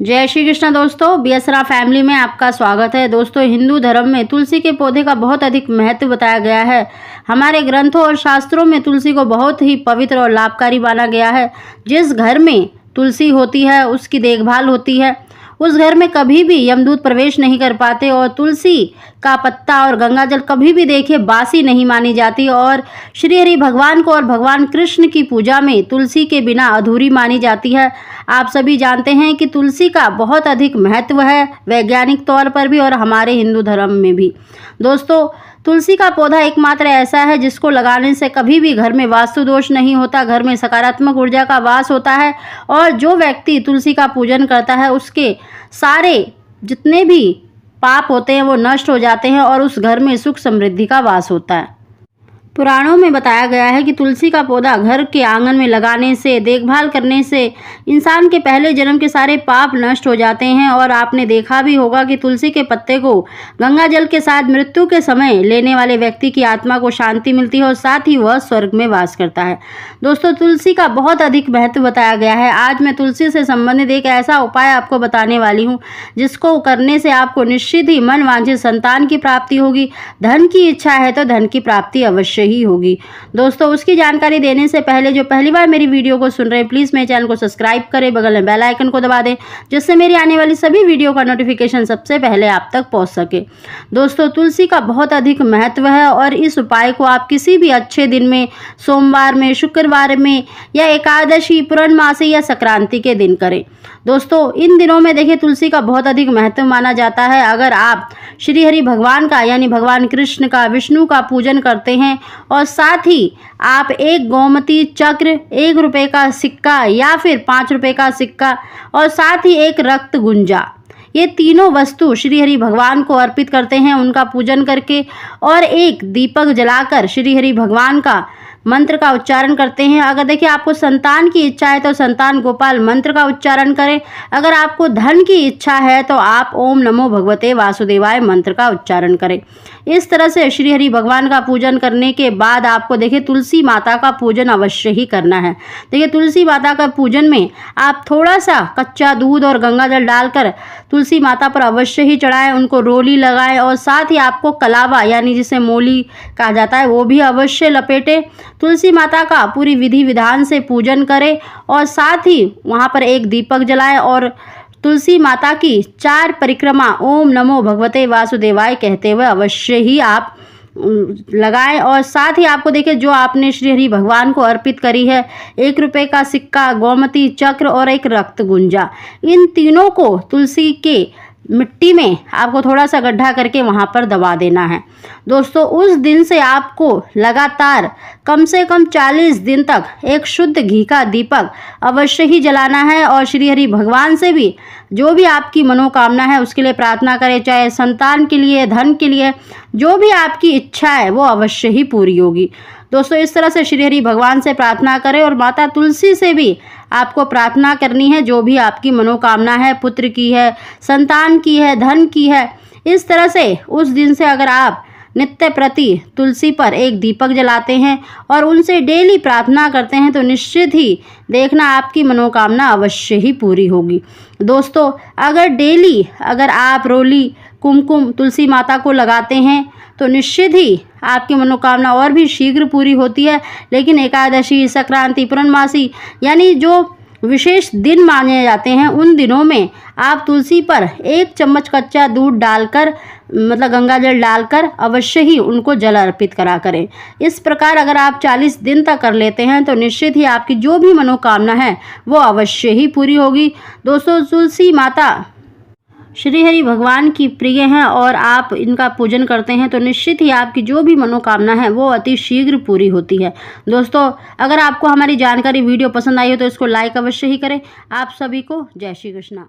जय श्री कृष्ण दोस्तों, बीएसरा फैमिली में आपका स्वागत है। दोस्तों, हिंदू धर्म में तुलसी के पौधे का बहुत अधिक महत्व बताया गया है। हमारे ग्रंथों और शास्त्रों में तुलसी को बहुत ही पवित्र और लाभकारी माना गया है। जिस घर में तुलसी होती है उसकी देखभाल होती है, उस घर में कभी भी यमदूत प्रवेश नहीं कर पाते और तुलसी का पत्ता और गंगाजल कभी भी देखिए बासी नहीं मानी जाती। और श्री हरि भगवान को और भगवान कृष्ण की पूजा में तुलसी के बिना अधूरी मानी जाती है। आप सभी जानते हैं कि तुलसी का बहुत अधिक महत्व है, वैज्ञानिक तौर पर भी और हमारे हिंदू धर्म में भी। दोस्तों, तुलसी का पौधा एकमात्र ऐसा है जिसको लगाने से कभी भी घर में वास्तु दोष नहीं होता, घर में सकारात्मक ऊर्जा का वास होता है और जो व्यक्ति तुलसी का पूजन करता है उसके सारे जितने भी पाप होते हैं वो नष्ट हो जाते हैं और उस घर में सुख समृद्धि का वास होता है। पुराणों में बताया गया है कि तुलसी का पौधा घर के आंगन में लगाने से, देखभाल करने से इंसान के पहले जन्म के सारे पाप नष्ट हो जाते हैं। और आपने देखा भी होगा कि तुलसी के पत्ते को गंगा जल के साथ मृत्यु के समय लेने वाले व्यक्ति की आत्मा को शांति मिलती है और साथ ही वह स्वर्ग में वास करता है। दोस्तों, तुलसी का बहुत अधिक महत्व बताया गया है। आज मैं तुलसी से संबंधित एक ऐसा उपाय आपको बताने वाली हूँ जिसको करने से आपको निश्चित ही मन वांछित संतान की प्राप्ति होगी। धन की इच्छा है तो धन की प्राप्ति अवश्य ही होगी। दोस्तों, उसकी जानकारी देने से पहले जो पहली बार मेरी वीडियो को सुन रहे हैं प्लीज मेरे चैनल को सब्सक्राइब करें, बगल में बेल आइकन को दबा दें जिससे मेरी आने वाली सभी वीडियो का नोटिफिकेशन सबसे पहले आप तक पहुंच सके। दोस्तों, तुलसी का बहुत अधिक महत्व है और इस उपाय को आप किसी भी अच्छे दिन में, सोमवार में, शुक्रवार में या एकादशी, पूर्णमासी या संक्रांति के दिन करें। दोस्तों, इन दिनों में देखिए तुलसी का बहुत अधिक महत्व माना जाता है। अगर आप श्री हरि भगवान का यानी भगवान कृष्ण का, विष्णु का पूजन करते हैं और साथ ही आप एक गोमती चक्र, 1 रुपये का सिक्का या फिर 5 रुपये का सिक्का और साथ ही एक रक्त गुंजा, ये तीनों वस्तु श्री हरि भगवान को अर्पित करते हैं उनका पूजन करके, और एक दीपक जलाकर श्री हरि भगवान का मंत्र का उच्चारण करते हैं। अगर देखिए आपको संतान की इच्छा है तो संतान गोपाल मंत्र का उच्चारण करें। अगर आपको धन की इच्छा है तो आप ओम नमो भगवते वासुदेवाय मंत्र का उच्चारण करें। इस तरह से श्री हरि भगवान का पूजन करने के बाद आपको देखिए तुलसी माता का पूजन अवश्य ही करना है। देखिए तुलसी माता का पूजन में आप थोड़ा सा कच्चा दूध और गंगाजल डालकर तुलसी माता पर अवश्य ही चढ़ाएं, उनको रोली लगाएं और साथ ही आपको कलावा यानी जिसे मोली कहा जाता है वो भी अवश्य लपेटें। तुलसी माता का पूरी विधि विधान से पूजन करें और साथ ही वहाँ पर एक दीपक जलाएं और तुलसी माता की 4 परिक्रमा ओम नमो भगवते वासुदेवाय कहते हुए अवश्य ही आप लगाएं। और साथ ही आपको देखिए जो आपने श्री हरि भगवान को अर्पित करी है 1 रुपये का सिक्का, गोमती चक्र और एक रक्त गुंजा, इन तीनों को तुलसी के मिट्टी में आपको थोड़ा सा गड्ढा करके वहाँ पर दबा देना है। दोस्तों, उस दिन से आपको लगातार कम से कम 40 दिन तक एक शुद्ध घी का दीपक अवश्य ही जलाना है और श्री हरि भगवान से भी जो भी आपकी मनोकामना है उसके लिए प्रार्थना करें, चाहे संतान के लिए, धन के लिए, जो भी आपकी इच्छा है वो अवश्य ही पूरी होगी। दोस्तों, इस तरह से श्री हरि भगवान से प्रार्थना करें और माता तुलसी से भी आपको प्रार्थना करनी है जो भी आपकी मनोकामना है, पुत्र की है, संतान की है, धन की है। इस तरह से उस दिन से अगर आप नित्य प्रति तुलसी पर एक दीपक जलाते हैं और उनसे डेली प्रार्थना करते हैं तो निश्चित ही देखना आपकी मनोकामना अवश्य ही पूरी होगी। दोस्तों, अगर आप रोली, कुमकुम तुलसी माता को लगाते हैं तो निश्चित ही आपकी मनोकामना और भी शीघ्र पूरी होती है। लेकिन एकादशी, संक्रांति, पूर्णमासी यानी जो विशेष दिन माने जाते हैं उन दिनों में आप तुलसी पर 1 चम्मच कच्चा दूध डालकर, मतलब गंगा जल डालकर अवश्य ही उनको जल अर्पित करा करें। इस प्रकार अगर आप 40 दिन तक कर लेते हैं तो निश्चित ही आपकी जो भी मनोकामना है वो अवश्य ही पूरी होगी। दोस्तों, तुलसी माता श्री हरि भगवान की प्रिय हैं और आप इनका पूजन करते हैं तो निश्चित ही आपकी जो भी मनोकामना है वो अति शीघ्र पूरी होती है। दोस्तों, अगर आपको हमारी जानकारी वीडियो पसंद आई हो तो इसको लाइक अवश्य ही करें। आप सभी को जय श्री कृष्ण।